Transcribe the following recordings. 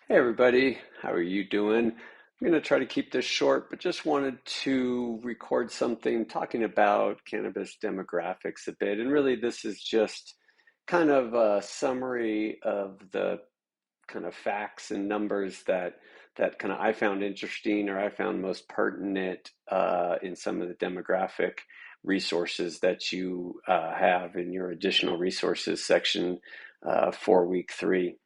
Hey everybody, how are you doing? I'm going to try to keep this short, but just wanted to record something talking about cannabis demographics a bit. And really, this is just kind of a summary of the kind of facts and numbers that kind of I found interesting or I found most pertinent in some of the demographic resources that you have in your additional resources section for week 3.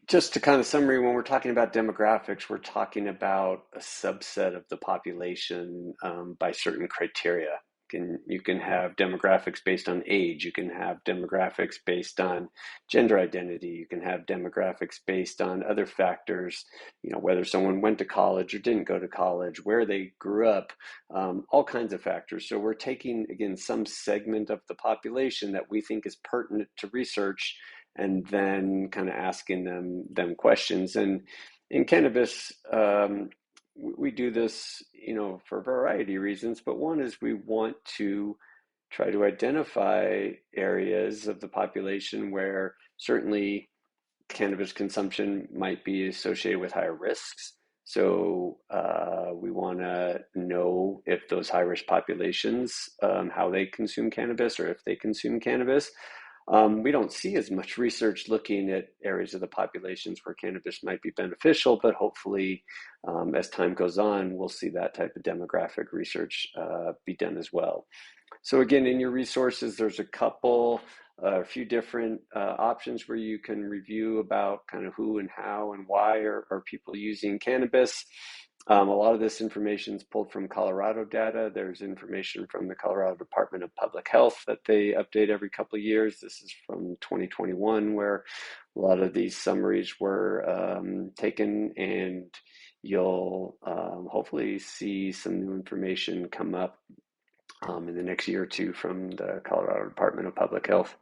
Just to kind of summary, when we're talking about demographics, we're talking about a subset of the population by certain criteria. You can have demographics based on age. You can have demographics based on gender identity. You can have demographics based on other factors, whether someone went to college or didn't go to college, where they grew up, all kinds of factors. So we're taking, again, some segment of the population that we think is pertinent to research and then kind of asking them questions. And in cannabis, we do this, for a variety of reasons. But one is we want to try to identify areas of the population where certainly cannabis consumption might be associated with higher risks. So we want to know if those high risk populations, how they consume cannabis or if they consume cannabis. We don't see as much research looking at areas of the populations where cannabis might be beneficial, but hopefully, as time goes on, we'll see that type of demographic research be done as well. So again, in your resources, there's a few different options where you can review about kind of who and how and why are people using cannabis. A lot of this information is pulled from Colorado data. There's information from the Colorado Department of Public Health that they update every couple of years. This is from 2021, where a lot of these summaries were taken, and you'll hopefully see some new information come up in the next year or two from the Colorado Department of Public Health.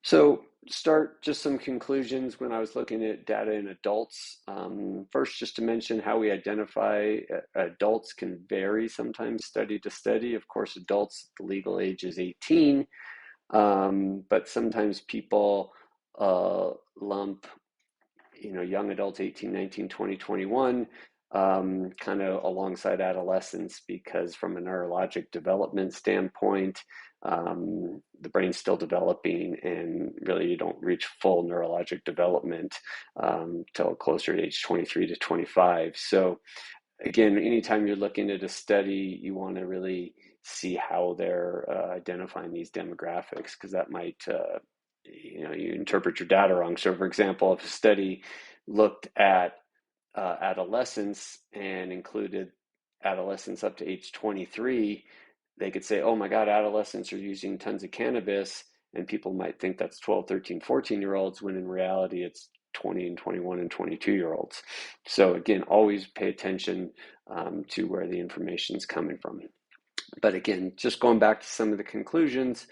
So start just some conclusions when I was looking at data in adults. First, just to mention how we identify adults can vary sometimes study to study. Of course, adults, the legal age is 18, but sometimes people lump, young adults, 18, 19, 20, 21, kind of alongside adolescence because from a neurologic development standpoint, the brain's still developing, and really you don't reach full neurologic development till closer to age 23 to 25. So again, anytime you're looking at a study, you want to really see how they're identifying these demographics, because that might you interpret your data wrong. So for example, if a study looked at adolescents and included adolescents up to age 23, they could say, oh my God, adolescents are using tons of cannabis. And people might think that's 12, 13, 14-year-olds, when in reality it's 20 and 21 and 22-year-olds. So again, always pay attention to where the information is coming from. But again, just going back to some of the conclusions,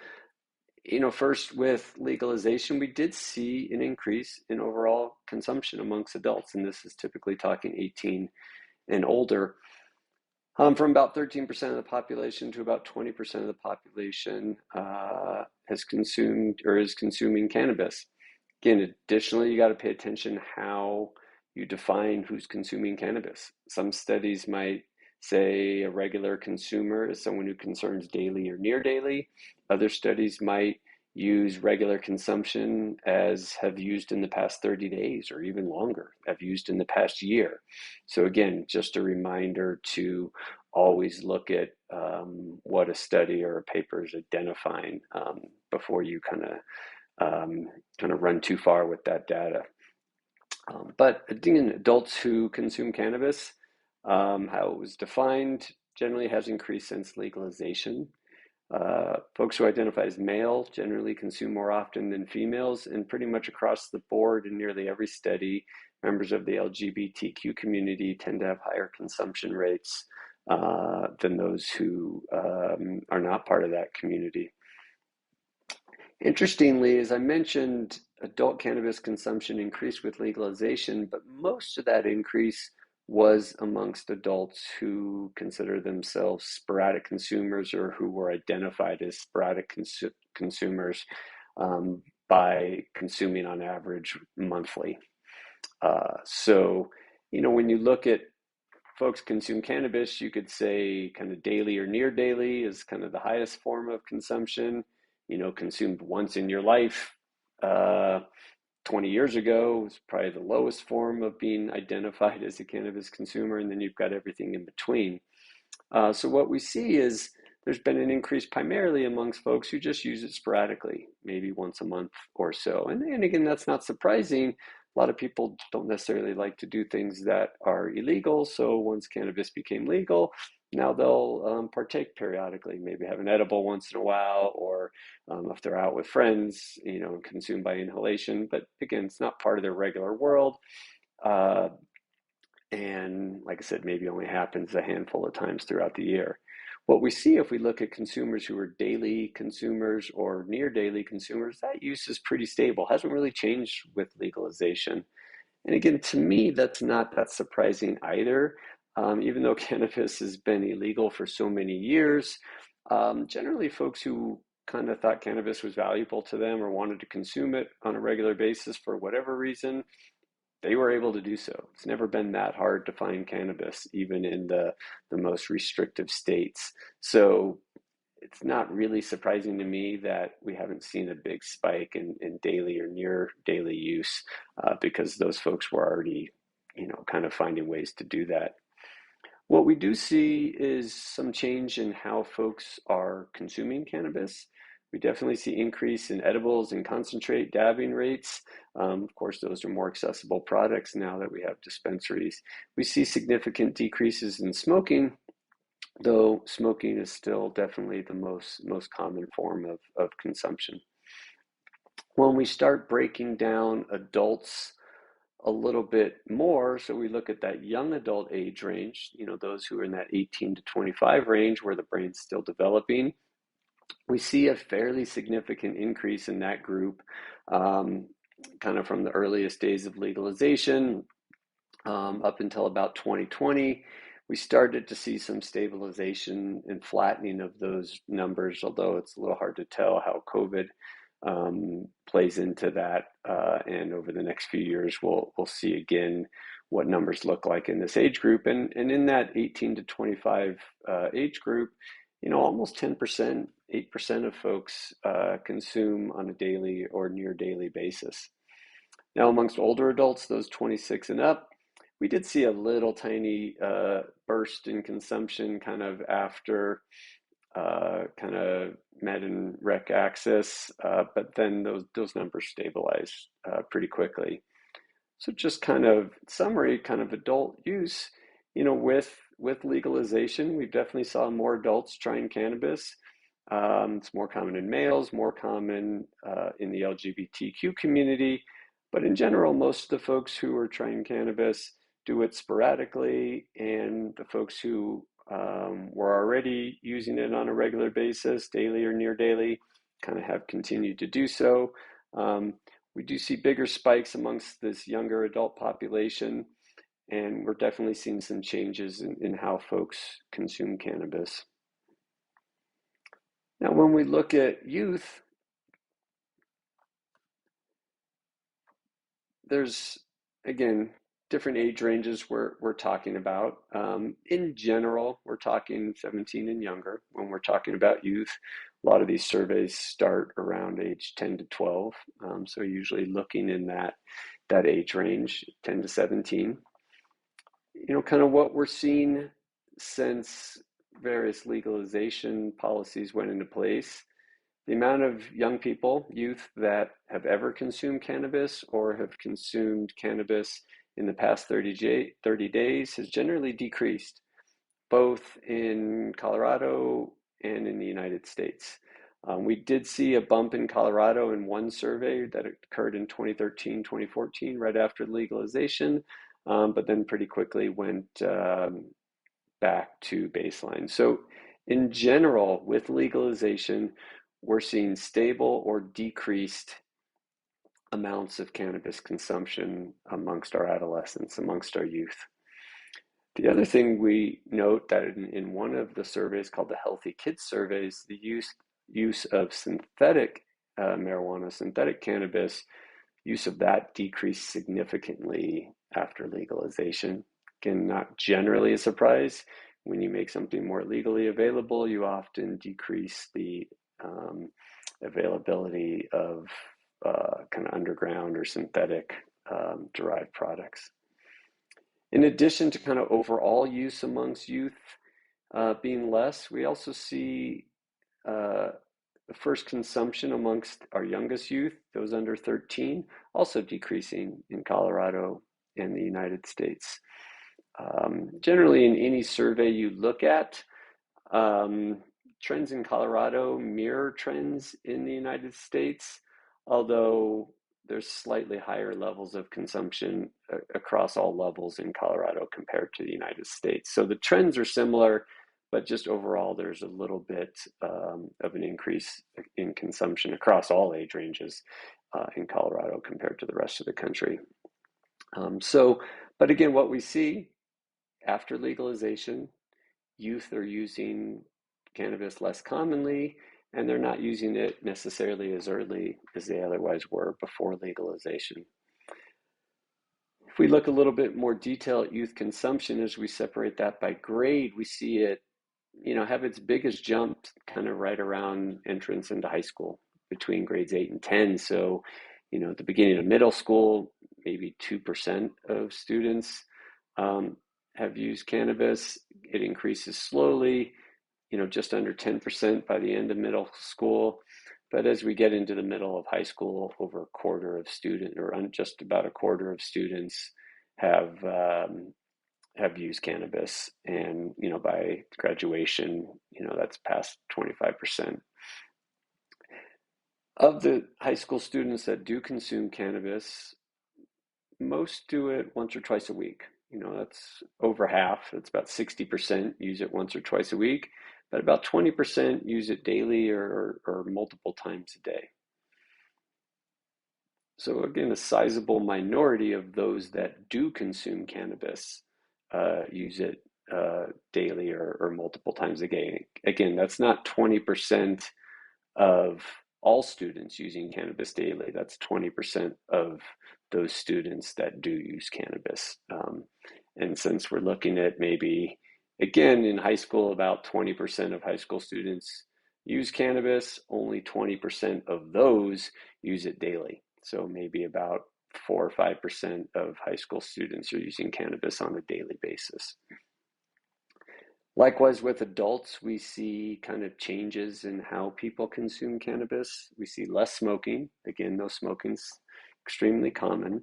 first with legalization, we did see an increase in overall consumption amongst adults, and this is typically talking 18 and older, from about 13% of the population to about 20% of the population has consumed or is consuming cannabis. Again, additionally, you got to pay attention how you define who's consuming cannabis. Some studies might say a regular consumer is someone who consumes daily or near daily. Other studies might use regular consumption as have used in the past 30 days or even longer, have used in the past year. So again, just a reminder to always look at what a study or a paper is identifying before you kind of run too far with that data. But again, adults who consume cannabis, how it was defined, generally has increased since legalization. Folks who identify as male generally consume more often than females, and pretty much across the board in nearly every study, members of the LGBTQ community tend to have higher consumption rates than those who are not part of that community. Interestingly, as I mentioned, adult cannabis consumption increased with legalization, but most of that increase was amongst adults who consider themselves sporadic consumers or who were identified as sporadic consumers. by consuming on average monthly. So, when you look at folks consume cannabis, you could say kind of daily or near daily is kind of the highest form of consumption. Consumed once in your life. 20 years ago was probably the lowest form of being identified as a cannabis consumer, and then you've got everything in between. So what we see is there's been an increase primarily amongst folks who just use it sporadically, maybe once a month or so. And again, that's not surprising. A lot of people don't necessarily like to do things that are illegal. So once cannabis became legal, now they'll partake periodically, maybe have an edible once in a while, or if they're out with friends, consume by inhalation. But again, it's not part of their regular world. Uh, and like I said, maybe only happens a handful of times throughout the year. What we see if we look at consumers who are daily consumers or near daily consumers, that use is pretty stable, hasn't really changed with legalization. And again, to me, that's not that surprising either. Even though cannabis has been illegal for so many years, generally folks who kind of thought cannabis was valuable to them or wanted to consume it on a regular basis for whatever reason, they were able to do so. It's never been that hard to find cannabis, even in the most restrictive states. So it's not really surprising to me that we haven't seen a big spike in daily or near daily use because those folks were already, kind of finding ways to do that. What we do see is some change in how folks are consuming cannabis. We definitely see increase in edibles and concentrate dabbing rates. Of course, those are more accessible products now that we have dispensaries. We see significant decreases in smoking, though smoking is still definitely the most common form of consumption. When we start breaking down adults a little bit more, so we look at that young adult age range, those who are in that 18 to 25 range where the brain's still developing, we see a fairly significant increase in that group, kind of from the earliest days of legalization up until about 2020. We started to see some stabilization and flattening of those numbers, although it's a little hard to tell how COVID plays into that. And over the next few years, we'll see again what numbers look like in this age group. And in that 18 to 25 age group, almost 10%, 8% of folks consume on a daily or near daily basis. Now, amongst older adults, those 26 and up, we did see a little tiny burst in consumption kind of after kind of med and rec access, but then those numbers stabilized pretty quickly. So just kind of summary, kind of adult use, with legalization, we definitely saw more adults trying cannabis. It's more common in males, more common in the LGBTQ community, but in general, most of the folks who are trying cannabis do it sporadically, and the folks who were already using it on a regular basis, daily or near daily, kind of have continued to do so. We do see bigger spikes amongst this younger adult population, and we're definitely seeing some changes in how folks consume cannabis. Now, when we look at youth, there's, again, different age ranges we're talking about. In general, we're talking 17 and younger when we're talking about youth. A lot of these surveys start around age 10 to 12, so usually looking in that age range, 10 to 17. Kind of what we're seeing since various legalization policies went into place. The amount of young people, youth, that have ever consumed cannabis or have consumed cannabis in the past 30 days has generally decreased, both in Colorado and in the United States. We did see a bump in Colorado in one survey that occurred in 2013, 2014, right after legalization, but then pretty quickly went back to baseline. So in general, with legalization, we're seeing stable or decreased amounts of cannabis consumption amongst our adolescents, amongst our youth. The other thing we note that in one of the surveys called the Healthy Kids surveys, the use of synthetic marijuana, synthetic cannabis, use of that decreased significantly after legalization. Again, not generally a surprise. When you make something more legally available, you often decrease the availability of kind of underground or synthetic derived products. In addition to kind of overall use amongst youth being less, we also see the first consumption amongst our youngest youth, those under 13, also decreasing in Colorado and the United States. Generally, in any survey you look at, trends in Colorado mirror trends in the United States, although there's slightly higher levels of consumption across all levels in Colorado compared to the United States. So the trends are similar, but just overall, there's a little bit of an increase in consumption across all age ranges in Colorado compared to the rest of the country. But again, what we see after legalization, youth are using cannabis less commonly, and they're not using it necessarily as early as they otherwise were before legalization. If we look a little bit more detail at youth consumption, as we separate that by grade, we see it, have its biggest jump kind of right around entrance into high school between grades 8 and 10. So, at the beginning of middle school, maybe 2% of students have used cannabis. It increases slowly, just under 10% by the end of middle school. But as we get into the middle of high school, over a quarter of students, or just about a quarter of students, have used cannabis, and by graduation, that's past 25%. Of the high school students that do consume cannabis, most do it once or twice a week. That's over half. It's about 60% use it once or twice a week, but about 20% use it daily or multiple times a day. So again, a sizable minority of those that do consume cannabis use it daily or multiple times a day. Again, that's not 20% of all students using cannabis daily. That's 20% of those students that do use cannabis. And since we're looking at maybe, again, in high school, about 20% of high school students use cannabis, only 20% of those use it daily. So maybe about 4 or 5% of high school students are using cannabis on a daily basis. Likewise, with adults, we see kind of changes in how people consume cannabis. We see less smoking. Again, no smoking's extremely common.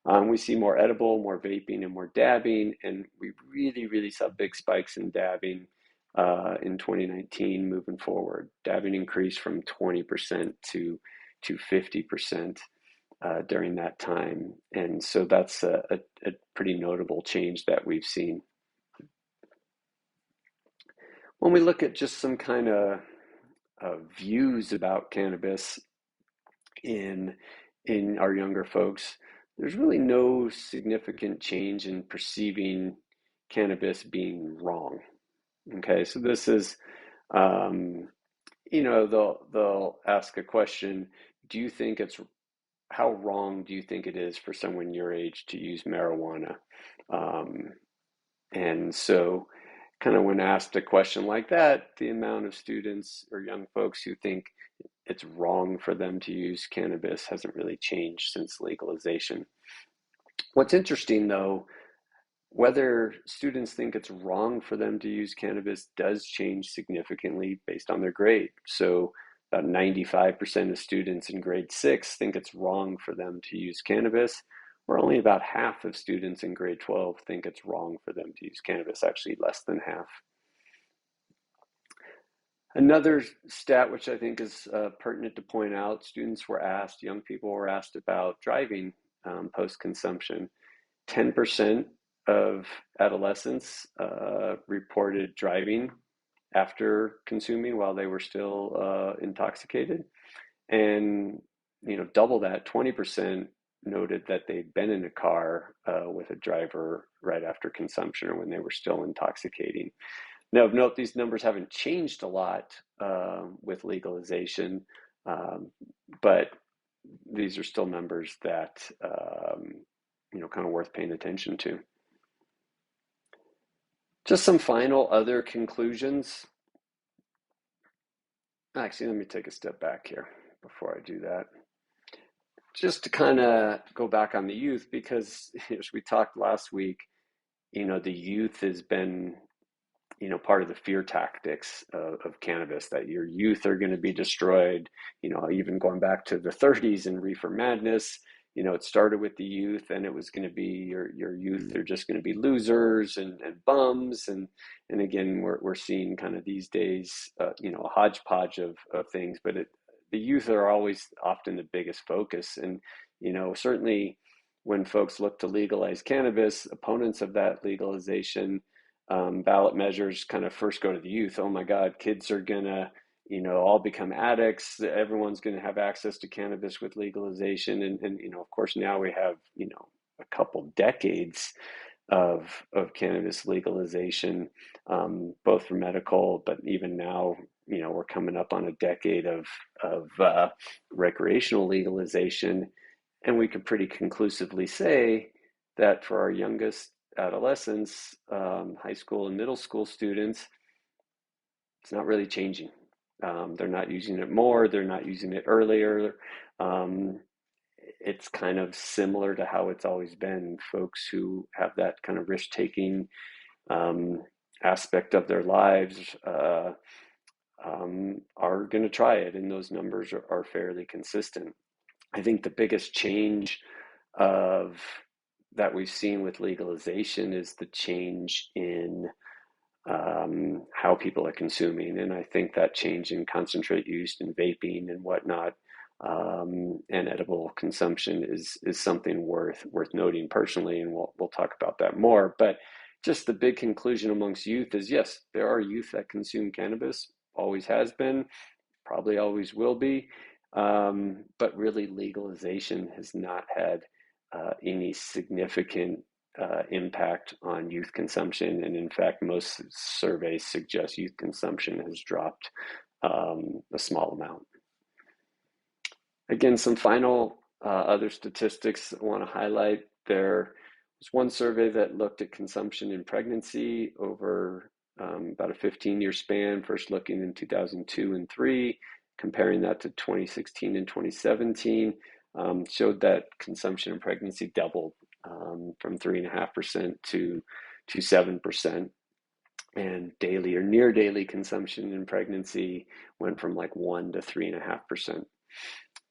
We see more edible, more vaping, and more dabbing. And we really, really saw big spikes in dabbing in 2019 moving forward. Dabbing increased from 20% to 50% during that time. And so that's a pretty notable change that we've seen. When we look at just some kind of views about cannabis in our younger folks, there's really no significant change in perceiving cannabis being wrong. Okay, so this is, they'll ask a question: how wrong do you think it is for someone your age to use marijuana? And so, kind of when asked a question like that, the amount of students or young folks who think it's wrong for them to use cannabis hasn't really changed since legalization. What's interesting, though, whether students think it's wrong for them to use cannabis does change significantly based on their grade. So about 95% of students in grade 6 think it's wrong for them to use cannabis, where only about half of students in grade 12 think it's wrong for them to use cannabis, actually less than half. Another stat which I think is pertinent to point out, young people were asked about driving post-consumption. 10% of adolescents reported driving after consuming while they were still intoxicated. And, double that, 20% noted that they'd been in a car with a driver right after consumption or when they were still intoxicating. Now, of note, these numbers haven't changed a lot with legalization, Um, but these are still numbers that, kind of worth paying attention to. Just some final other conclusions. Actually, let me take a step back here before I do that. Just to kind of go back on the youth, because as we talked last week, the youth has been part of the fear tactics of cannabis, that your youth are going to be destroyed. Even going back to the 30s and reefer madness, it started with the youth, and it was going to be your youth are just going to be losers and bums. And again, we're seeing kind of these days, a hodgepodge of things, but the youth are always often the biggest focus. And, certainly when folks look to legalize cannabis, opponents of that legalization, ballot measures kind of first go to the youth. Oh my God, kids are gonna, all become addicts. Everyone's gonna have access to cannabis with legalization, and of course now we have a couple decades of cannabis legalization, both for medical, but even now, we're coming up on a decade of recreational legalization, and we could pretty conclusively say that for our youngest adolescents, high school and middle school students, it's not really changing. They're not using it more, they're not using it earlier. Um, it's kind of similar to how it's always been. Folks who have that kind of risk taking um, aspect of their lives are going to try it, and those numbers are fairly consistent. I think the biggest change of that we've seen with legalization is the change in how people are consuming. And I think that change in concentrate use and vaping and whatnot, and edible consumption is something worth noting personally, and we'll talk about that more. But just the big conclusion amongst youth is, yes, there are youth that consume cannabis, always has been, probably always will be. But really, legalization has not had any significant impact on youth consumption. And in fact, most surveys suggest youth consumption has dropped a small amount. Again, some final other statistics I want to highlight. There was one survey that looked at consumption in pregnancy over about a 15-year span, first looking in 2002 and 3, comparing that to 2016 and 2017, showed that consumption in pregnancy doubled from 3.5% to 7%. And daily or near daily consumption in pregnancy went from like 1 to 3.5%.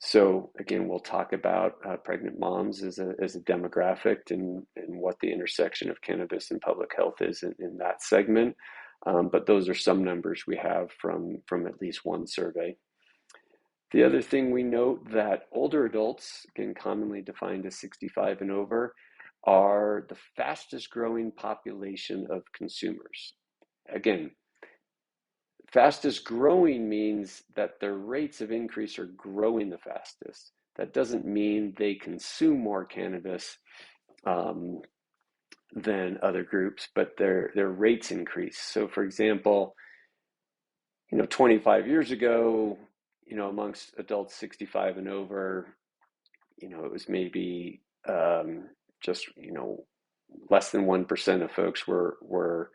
So again, we'll talk about pregnant moms as a demographic, and what the intersection of cannabis and public health is in that segment. But those are some numbers we have from at least one survey. The other thing we note, that older adults, again commonly defined as 65 and over, are the fastest growing population of consumers. Again, fastest growing means that their rates of increase are growing the fastest. That doesn't mean they consume more cannabis than other groups, but their rates increase. So for example, 25 years ago, amongst adults 65 and over, it was maybe just, less than 1% of folks were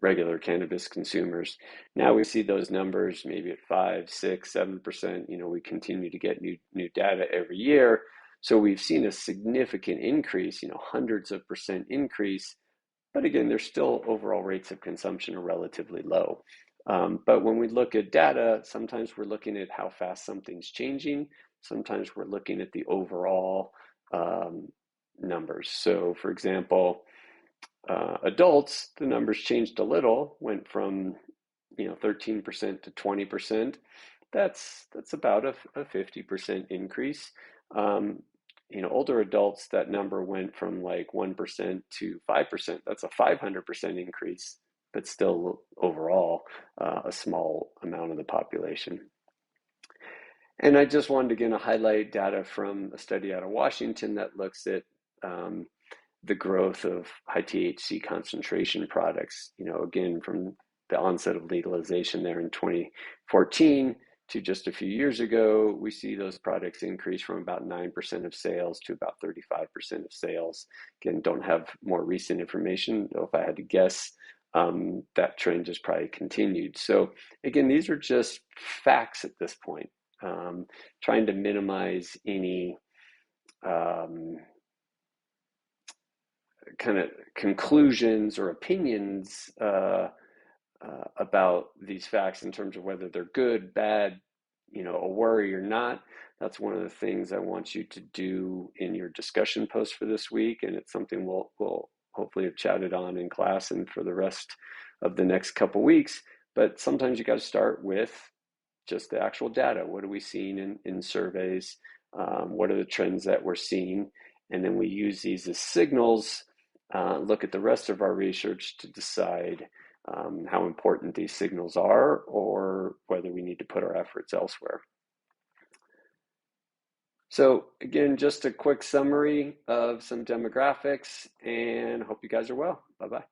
regular cannabis consumers. Now we see those numbers maybe at 5, 6, 7%. We continue to get new data every year. So we've seen a significant increase, hundreds of percent increase. But again, there's still overall rates of consumption are relatively low. But when we look at data, sometimes we're looking at how fast something's changing. Sometimes we're looking at the overall numbers. So for example, adults, the numbers changed a little, went from 13% to 20%. That's about a 50% increase. Older adults, that number went from like 1% to 5%. That's a 500% increase, but still overall a small amount of the population. And I just wanted again to highlight data from a study out of Washington that looks at the growth of high THC concentration products. Again, from the onset of legalization there in 2014 to just a few years ago, we see those products increase from about 9% of sales to about 35% of sales. Again, don't have more recent information, though if I had to guess, that trend has probably continued. So again, these are just facts at this point. Trying to minimize any kind of conclusions or opinions about these facts in terms of whether they're good, bad, a worry or not. That's one of the things I want you to do in your discussion post for this week, and it's something we'll hopefully have chatted on in class and for the rest of the next couple weeks. But sometimes you got to start with just the actual data. What are we seeing in surveys? What are the trends that we're seeing? And then we use these as signals, look at the rest of our research to decide how important these signals are or whether we need to put our efforts elsewhere. So again, just a quick summary of some demographics, and I hope you guys are well. Bye-bye.